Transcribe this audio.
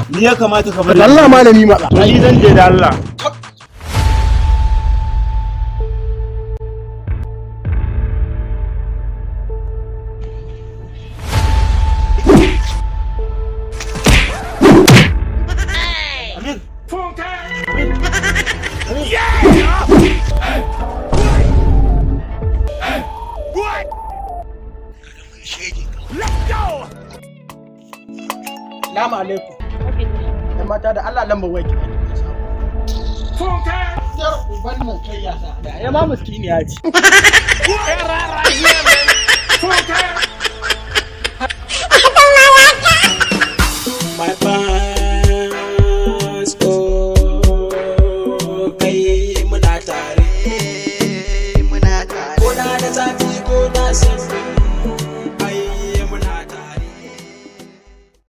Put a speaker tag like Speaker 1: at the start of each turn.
Speaker 1: Ni ya kamata ka bari.
Speaker 2: Allah malami matsa.
Speaker 1: Ni zan je da Allah.
Speaker 2: Salamu alaikum. Da mata da Allah lamba wai ki ne. Funka! Yar uban nan kai ya sa. Da ya ma miskini ya ci. Funka!
Speaker 1: My